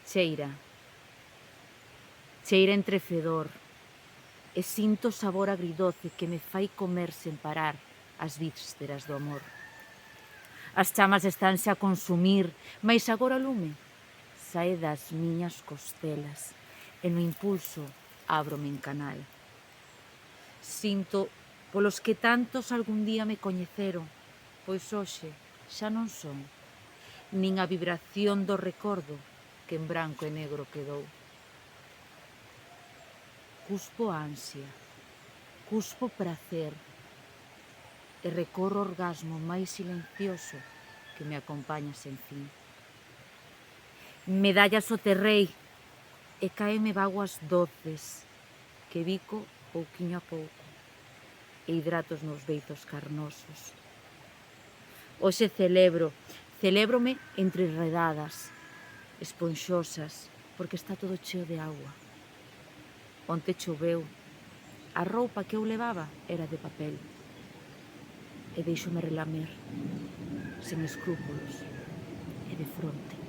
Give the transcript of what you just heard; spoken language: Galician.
Cheira. Cheira entre fedor e sinto o sabor agridoce que me fai comer sen parar as vísceras do amor. As chamas estánse a consumir, mais agora o lume sae das miñas costelas e no impulso ábrome en canal. Sinto polos que tantos algún día me coñeceron, pois hoxe xa non son, nin a vibración do recordo que en branco e negro quedou. Cuspo ansia, cuspo prazer e recorro o orgasmo máis silencioso que me acompaña sen fin. Medallas soterrei e caeme vaguas doces que bico pouquiño a pouco e hidrato os meus beizos carnosos. Hoxe celébroome entre enredadas, esponxosas, porque está todo cheo de auga. Onte choveu, a roupa que eu levaba era de papel e deixome relamer, sen escrúpulos e de fronte.